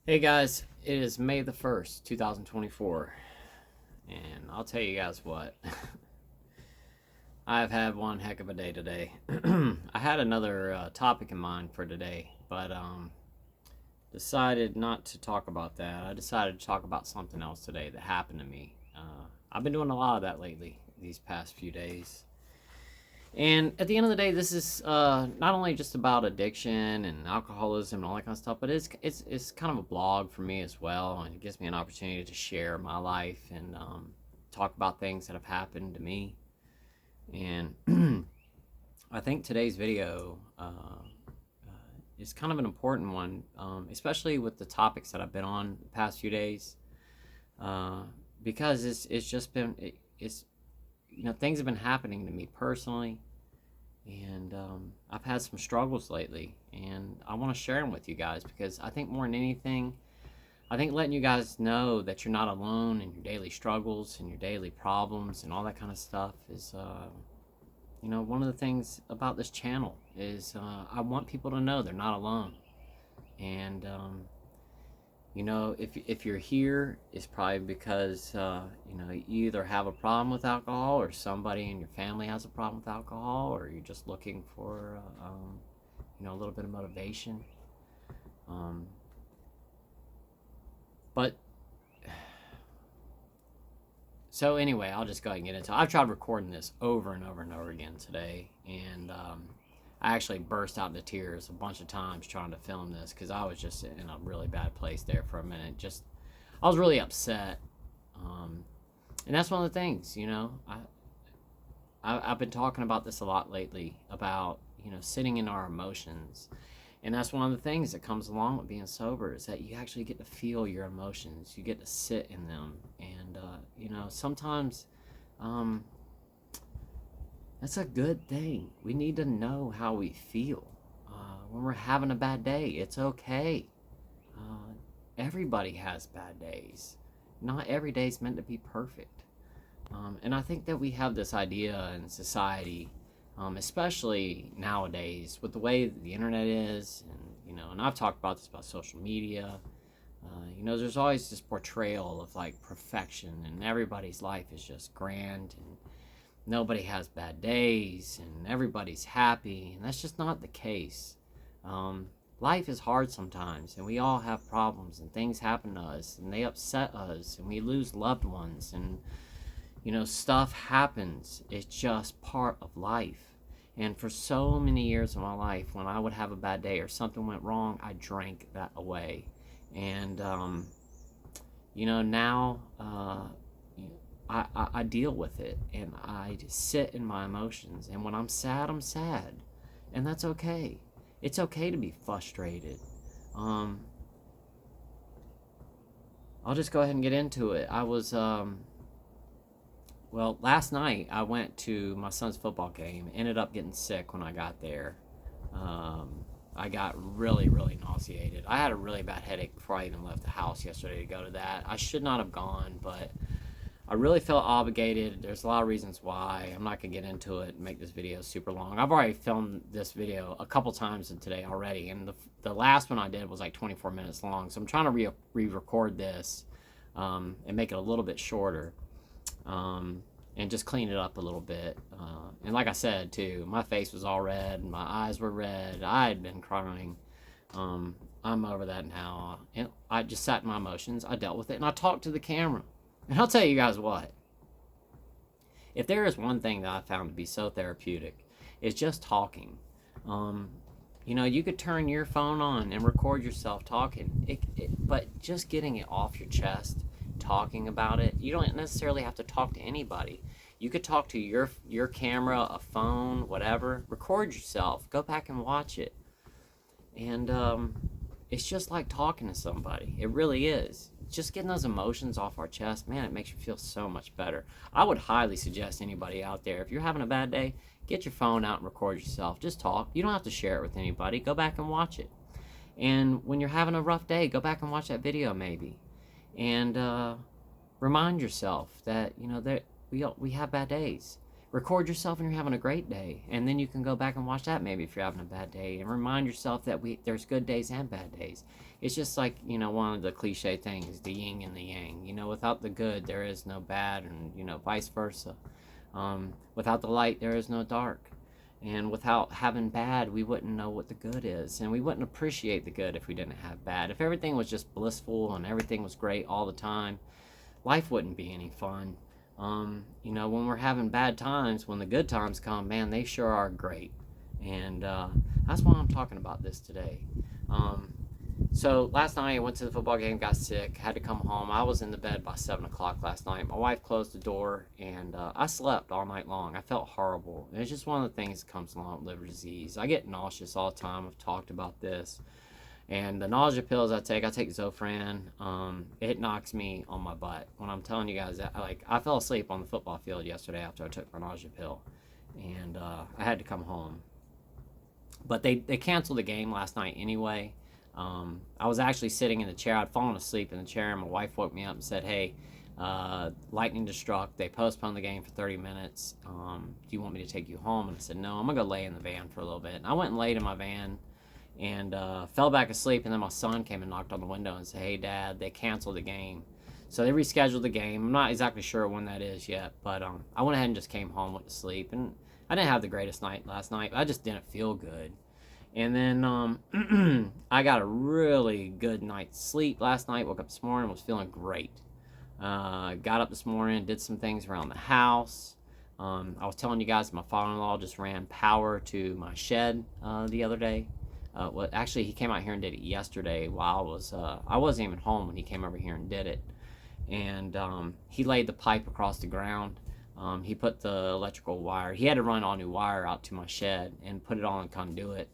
Hey guys, it is May the 1st, 2024, and I'll tell you guys what, I've had one heck of a day today. I had another topic in mind for today, but decided not to talk about that. I decided to talk about something else today that happened to me. I've been doing a lot of that lately, these past few days. And at the end of the day, this is not only just about addiction and alcoholism and all that kind of stuff, but it's kind of a blog for me as well, and it gives me an opportunity to share my life and talk about things that have happened to me. And I think today's video is kind of an important one, especially with the topics that I've been on the past few days, because it's just been it's things have been happening to me personally, and I've had some struggles lately, and I want to share them with you guys because I think more than anything, I think letting you guys know that you're not alone in your daily struggles and your daily problems and all that kind of stuff is, one of the things about this channel is I want people to know they're not alone. And if you're here, it's probably because you either have a problem with alcohol, or somebody in your family has a problem with alcohol, or you're just looking for a little bit of motivation. But so anyway, I'll just go ahead and get into it. I've tried recording this over and over and over again today, and I actually burst out into tears a bunch of times trying to film this because I was just in a really bad place there for a minute. I was really upset, and that's one of the things. I've been talking about this a lot lately about sitting in our emotions, and that's one of the things that comes along with being sober is that you actually get to feel your emotions, you get to sit in them, and sometimes. That's a good thing. We need to know how we feel. When we're having a bad day, it's okay. Everybody has bad days. Not every day is meant to be perfect. And I think that we have this idea in society, especially nowadays, with the way the internet is, and I've talked about this about social media. There's always this portrayal of like perfection, and everybody's life is just grand, and nobody has bad days, and everybody's happy, and that's just not the case. Life is hard sometimes, and we all have problems, and things happen to us, and they upset us, and we lose loved ones, and stuff happens. It's just part of life. And for so many years of my life, when I would have a bad day or something went wrong, I drank that away. And now I deal with it, and I just sit in my emotions, and when I'm sad, I'm sad, and that's okay. It's okay to be frustrated. I'll just go ahead and get into it. I was last night I went to my son's football game, ended up getting sick when I got there. I got really, really nauseated. I had a really bad headache before I even left the house yesterday to go to that. I should not have gone, but I really felt obligated. There's a lot of reasons why. I'm not going to get into it and make this video super long. I've already filmed this video a couple times today already, and the last one I did was like 24 minutes long. So I'm trying to re-record this and make it a little bit shorter, and just clean it up a little bit. And like I said, too, my face was all red, my eyes were red. I had been crying. I'm over that now. And I just sat in my emotions. I dealt with it, and I talked to the camera. And I'll tell you guys what, if there is one thing that I found to be so therapeutic, it's just talking. You could turn your phone on and record yourself talking, but just getting it off your chest, talking about it, you don't necessarily have to talk to anybody. You could talk to your camera, a phone, whatever, record yourself, go back and watch it. And it's just like talking to somebody. It really is. Just getting those emotions off our chest, man, it makes you feel so much better. I would highly suggest anybody out there, if you're having a bad day, get your phone out and record yourself. Just talk. You don't have to share it with anybody. Go back and watch it. And when you're having a rough day, go back and watch that video maybe. And remind yourself that, that we have bad days. record yourself when you're having a great day, and then you can go back and watch that maybe if you're having a bad day, and remind yourself that there's good days and bad days. It's just like, one of the cliche things, the yin and the yang. Without the good there is no bad, and vice versa. Without the light there is no dark, and without having bad we wouldn't know what the good is, and we wouldn't appreciate the good if we didn't have bad. If everything was just blissful and everything was great all the time, life wouldn't be any fun. When we're having bad times, when the good times come, man, they sure are great. And that's why I'm talking about this today. So last night I went to the football game, got sick, had to come home. I was in the bed by 7 o'clock last night. My wife closed the door, and I slept all night long. I felt horrible. And it's just one of the things that comes along with liver disease. I get nauseous all the time. I've talked about this. And the nausea pills I take Zofran. It knocks me on my butt. When I'm telling you guys that, I fell asleep on the football field yesterday after I took my nausea pill, and I had to come home. But they canceled the game last night anyway. I was actually sitting in the chair. I'd fallen asleep in the chair, and my wife woke me up and said, "Hey, lightning just struck. They postponed the game for 30 minutes. Do you want me to take you home?" And I said, "No, I'm gonna go lay in the van for a little bit." And I went and laid in my van, and fell back asleep, and then my son came and knocked on the window and said, "Hey Dad, they canceled the game." So they rescheduled the game. I'm not exactly sure when that is yet, but I went ahead and just came home, went to sleep, and I didn't have the greatest night last night. I just didn't feel good. And then I got a really good night's sleep last night, woke up this morning, was feeling great. Got up this morning, did some things around the house. I was telling you guys my father-in-law just ran power to my shed the other day. Actually, he came out here and did it yesterday while I wasn't even home when he came over here and did it. And he laid the pipe across the ground. He put the electrical wire. He had to run all new wire out to my shed and put it all in conduit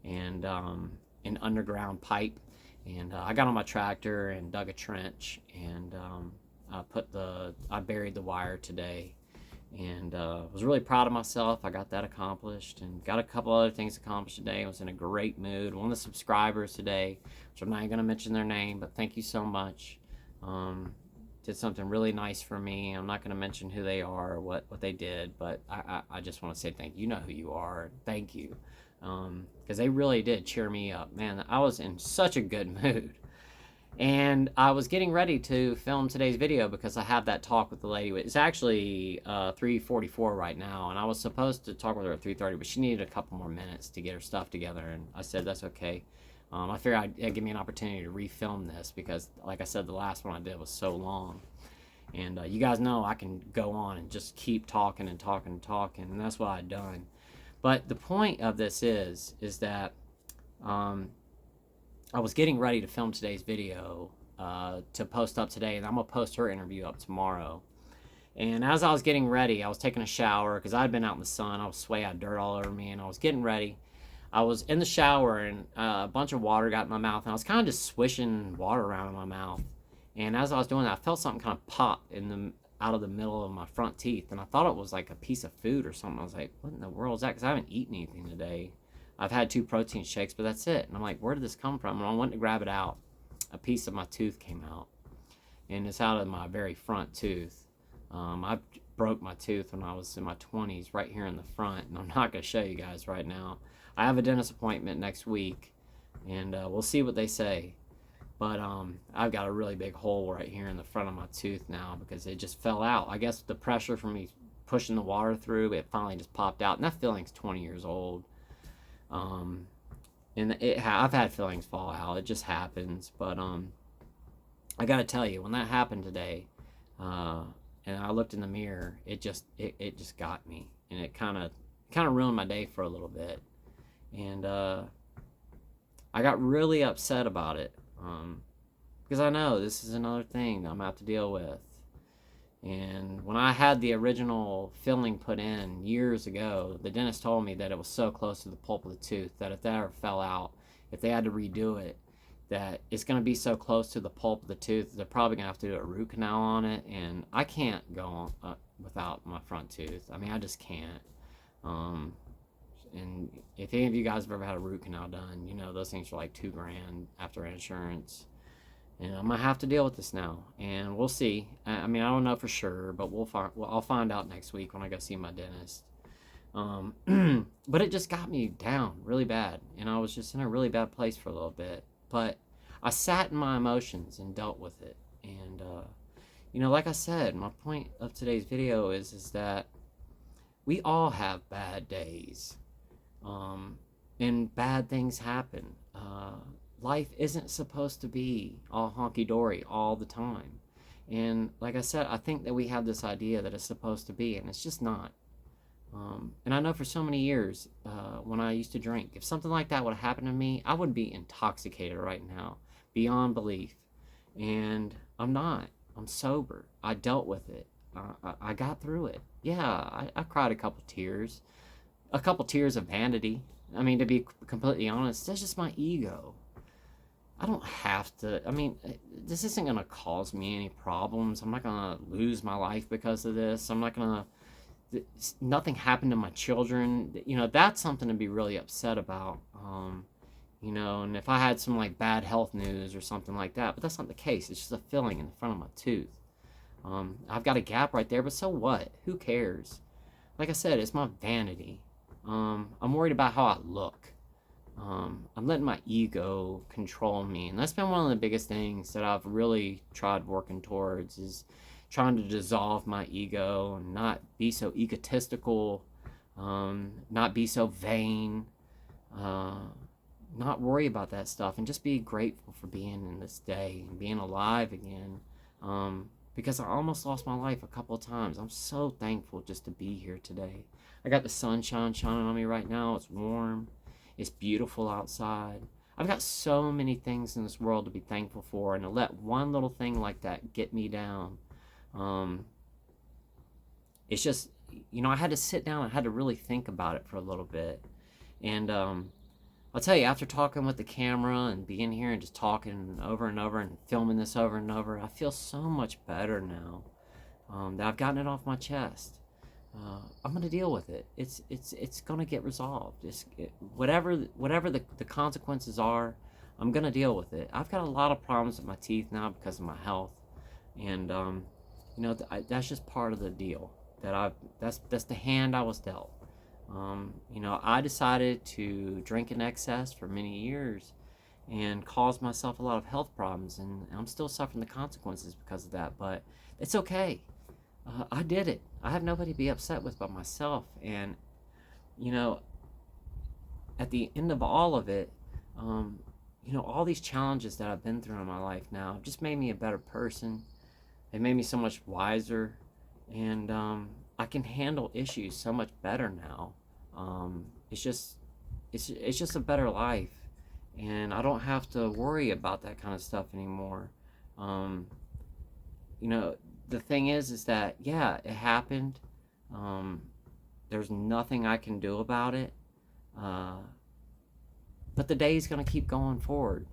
and an underground pipe. And I got on my tractor and dug a trench, and I buried the wire today. And was really proud of myself. I got that accomplished, and got a couple other things accomplished today. I was in a great mood. One of the subscribers today, which I'm not going to mention their name, but thank you so much, did something really nice for me. I'm not going to mention who they are or what they did, but I just want to say thank you. You know who you are. Thank you, because they really did cheer me up. Man, I was in such a good mood. And I was getting ready to film today's video because I have that talk with the lady. It's actually 3:44 right now, and I was supposed to talk with her at 3:30, but she needed a couple more minutes to get her stuff together, and I said that's okay. I figured it'd give me an opportunity to refilm this because, like I said, the last one I did was so long. And you guys know I can go on and just keep talking and talking and talking, and that's what I've done. But the point of this is that I was getting ready to film today's video to post up today, and I'm going to post her interview up tomorrow. And as I was getting ready, I was taking a shower because I'd been out in the sun. I was sweaty, I had dirt all over me, and I was getting ready. I was in the shower, and a bunch of water got in my mouth, and I was kind of just swishing water around in my mouth. And as I was doing that, I felt something kind of pop out of the middle of my front teeth, and I thought it was like a piece of food or something. I was like, what in the world is that? Because I haven't eaten anything today. I've had 2 protein shakes, but that's it. And I'm like, where did this come from? And I went to grab it out. A piece of my tooth came out. And it's out of my very front tooth. I broke my tooth when I was in my 20s right here in the front. And I'm not going to show you guys right now. I have a dentist appointment next week. And we'll see what they say. But I've got a really big hole right here in the front of my tooth now because it just fell out. I guess the pressure from me pushing the water through, it finally just popped out. And that filling's 20 years old. And I've had fillings fall out. It just happens. But I gotta tell you, when that happened today, and I looked in the mirror, it just got me, and it kind of ruined my day for a little bit. And I got really upset about it because I know this is another thing that I'm gonna have to deal with. And when I had the original filling put in years ago, the dentist told me that it was so close to the pulp of the tooth that if that ever fell out, if they had to redo it, that it's going to be so close to the pulp of the tooth, they're probably going to have to do a root canal on it. And I can't go on without my front tooth. I mean, I just can't. And if any of you guys have ever had a root canal done, you know those things are like $2,000 after insurance. and I'm gonna have to deal with this now, and we'll see. I mean, I don't know for sure, but I'll find out next week when I go see my dentist. But it just got me down really bad, and I was just in a really bad place for a little bit. But I sat in my emotions and dealt with it. And like I said, my point of today's video is that we all have bad days, and bad things happen. Life isn't supposed to be all honky-dory all the time. And like I said, I think that we have this idea that it's supposed to be, and it's just not. And I know for so many years, when I used to drink, if something like that would have happened to me, I would be intoxicated right now, beyond belief. And I'm not. I'm sober. I dealt with it. I got through it. Yeah, I cried a couple tears of vanity. I mean, to be completely honest, that's just my ego. I don't have to. I mean, this isn't going to cause me any problems. I'm not going to lose my life because of this. I'm not going to. Nothing happened to my children. That's something to be really upset about. And if I had some like bad health news or something like that, but that's not the case. It's just a filling in the front of my tooth. I've got a gap right there, but so what? Who cares? Like I said, it's my vanity. I'm worried about how I look. I'm letting my ego control me, and that's been one of the biggest things that I've really tried working towards, is trying to dissolve my ego and not be so egotistical, not be so vain, not worry about that stuff, and just be grateful for being in this day and being alive again. Because I almost lost my life a couple of times. I'm so thankful just to be here today. I got the sunshine shining on me right now. It's warm. It's beautiful outside. I've got so many things in this world to be thankful for, and to let one little thing like that get me down, it's just, I had to sit down. I had to really think about it for a little bit. And I'll tell you, after talking with the camera and being here and just talking over and over and filming this over and over, I feel so much better now, that I've gotten it off my chest. I'm gonna deal with it. It's gonna get resolved. Whatever the consequences are, I'm gonna deal with it. I've got a lot of problems with my teeth now because of my health, and that's just part of the deal. That's the hand I was dealt. I decided to drink in excess for many years and caused myself a lot of health problems, and I'm still suffering the consequences because of that. But it's okay. I did it. I have nobody to be upset with but myself. And at the end of all of it, all these challenges that I've been through in my life now have just made me a better person. They made me so much wiser, and I can handle issues so much better now. It's just a better life, and I don't have to worry about that kind of stuff anymore. The thing is that, yeah, it happened. There's nothing I can do about it. But the day's gonna keep going forward.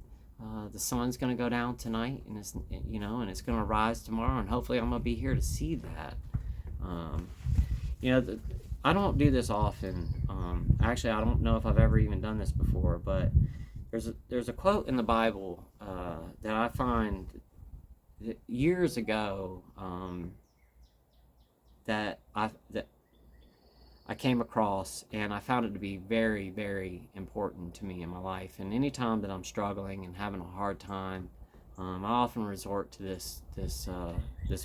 The sun's gonna go down tonight, and it's gonna rise tomorrow, and hopefully I'm gonna be here to see that. I don't do this often. Actually, I don't know if I've ever even done this before, but there's a quote in the Bible that I find years ago, that I came across, and I found it to be very, very important to me in my life. And anytime that I'm struggling and having a hard time, I often resort to this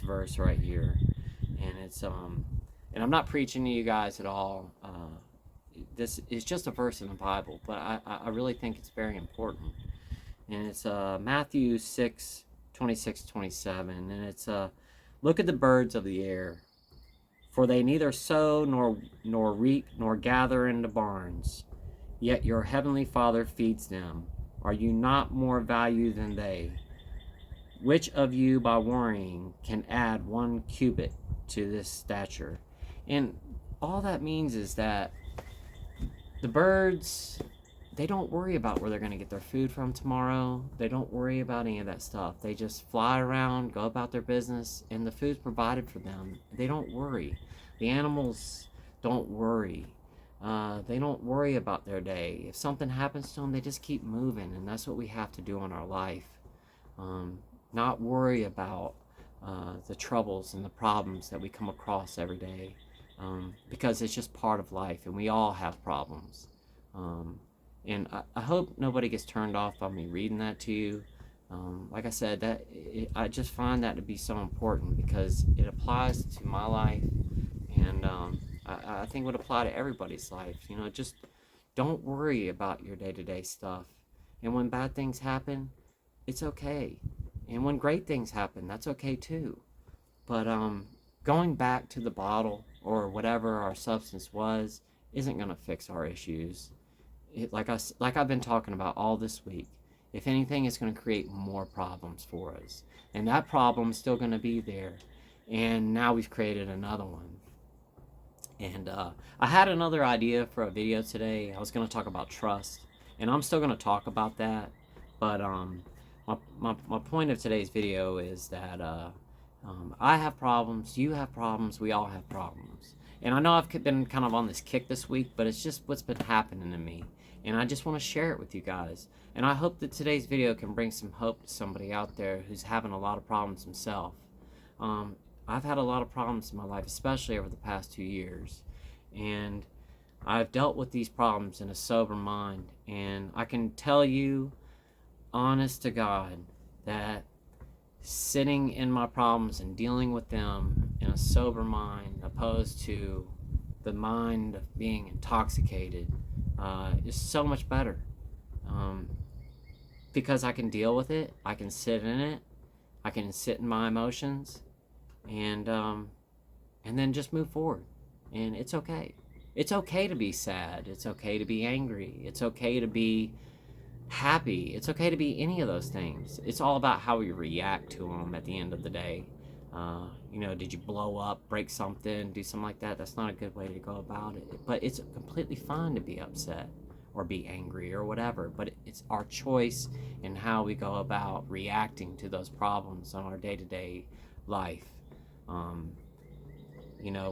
verse right here, and it's and I'm not preaching to you guys at all. This is just a verse in the Bible, but I really think it's very important. And it's Matthew 6:26-27, and it's look at the birds of the air, for they neither sow nor reap nor gather into barns, yet your heavenly Father feeds them. Are you not more value than they? Which of you by worrying can add 1 cubit to this stature? And all that means is that the birds, they don't worry about where they're going to get their food from tomorrow. They don't worry about any of that stuff. They just fly around, go about their business, and the food's provided for them. They don't worry. The animals don't worry. They don't worry about their day. If something happens to them, they just keep moving, and that's what we have to do in our life. Not worry about the troubles and the problems that we come across every day, because it's just part of life, and we all have problems. And I hope nobody gets turned off by me reading that to you. Like I said, I just find that to be so important because it applies to my life, and I think it would apply to everybody's life. Just don't worry about your day-to-day stuff. And when bad things happen, it's okay. And when great things happen, that's okay too. But going back to the bottle or whatever our substance was isn't going to fix our issues. Like I've been talking about all this week, if anything, it's going to create more problems for us. And that problem's still going to be there. And now we've created another one. And I had another idea for a video today. I was going to talk about trust. And I'm still going to talk about that. But my point of today's video is that I have problems, you have problems, we all have problems. And I know I've been kind of on this kick this week, but it's just what's been happening to me. And I just want to share it with you guys. And I hope that today's video can bring some hope to somebody out there who's having a lot of problems himself. I've had a lot of problems in my life, especially over the past 2 years. And I've dealt with these problems in a sober mind. And I can tell you, honest to God, that sitting in my problems and dealing with them in a sober mind, opposed to the mind of being intoxicated, is so much better. Because I can deal with it, I can sit in it, I can sit in my emotions, and then just move forward. And it's okay. It's okay to be sad. It's okay to be angry. It's okay to be happy. It's okay to be any of those things. It's all about how we react to them at the end of the day. Did you blow up, break something, do something like that? That's not a good way to go about it. But it's completely fine to be upset or be angry or whatever. But it's our choice in how we go about reacting to those problems on our day-to-day life.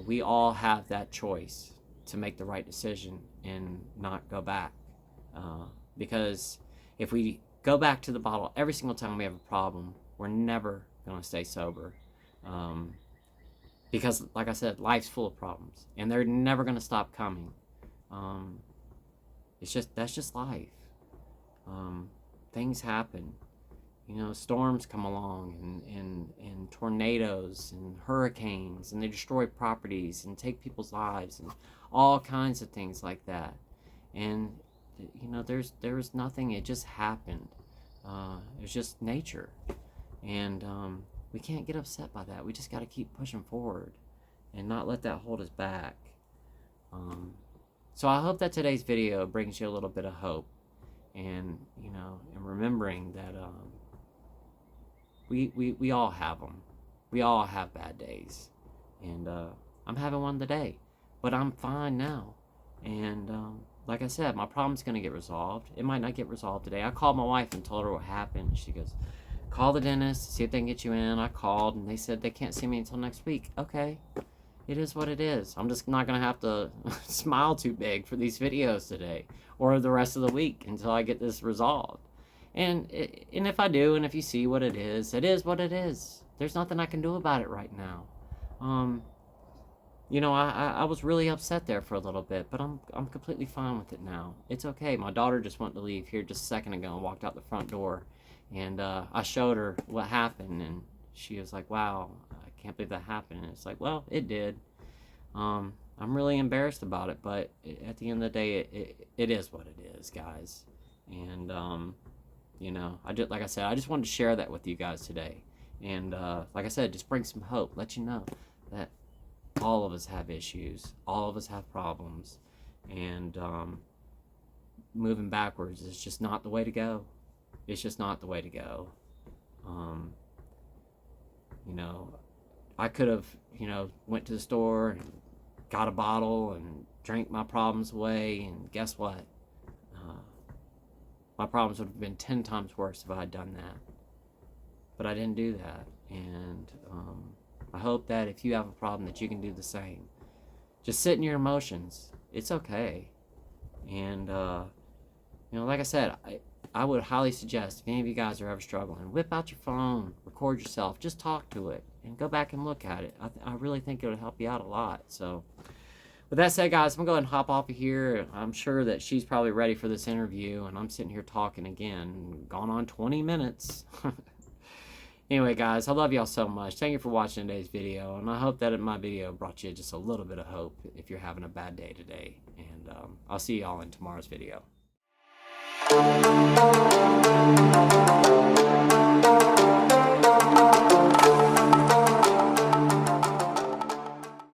We all have that choice to make the right decision and not go back. Because if we go back to the bottle every single time we have a problem, we're never going to stay sober. Because, like I said, life's full of problems, and they're never going to stop coming. That's just life. Things happen. Storms come along, and tornadoes and hurricanes, and they destroy properties and take people's lives and all kinds of things like that. And there was nothing. It just happened. It's just nature, and we can't get upset by that. We just got to keep pushing forward, and not let that hold us back. So I hope that today's video brings you a little bit of hope, and and remembering that we all have them. We all have bad days, and I'm having one today, but I'm fine now, and like I said, my problem's going to get resolved. It might not get resolved today. I called my wife and told her what happened. She goes, call the dentist, see if they can get you in. I called, and they said they can't see me until next week. Okay, it is what it is. I'm just not going to have to smile too big for these videos today or the rest of the week until I get this resolved. And if I do, and if you see what it is what it is. There's nothing I can do about it right now. I was really upset there for a little bit, but I'm completely fine with it now. It's okay. My daughter just wanted to leave here just a second ago and walked out the front door, and I showed her what happened, and she was like, "Wow, I can't believe that happened." And it's like, well, it did. I'm really embarrassed about it, but at the end of the day, it is what it is, guys. And like I said, I just wanted to share that with you guys today, and like I said, just bring some hope, let you know that all of us have issues, all of us have problems, and moving backwards is just not the way to go. It's just not the way to go. I could have, went to the store and got a bottle and drank my problems away, and guess what? My problems would have been 10 times worse if I had done that. But I didn't do that, and I hope that if you have a problem that you can do the same. Just sit in your emotions. It's okay. And like I said, I would highly suggest, if any of you guys are ever struggling, whip out your phone, record yourself, just talk to it, and go back and look at it. I really think it would help you out a lot. So, with that said, guys, I'm going to go ahead and hop off of here. I'm sure that she's probably ready for this interview, and I'm sitting here talking again. Gone on 20 minutes. Anyway, guys, I love y'all so much. Thank you for watching today's video, and I hope that my video brought you just a little bit of hope if you're having a bad day today. And I'll see y'all in tomorrow's video.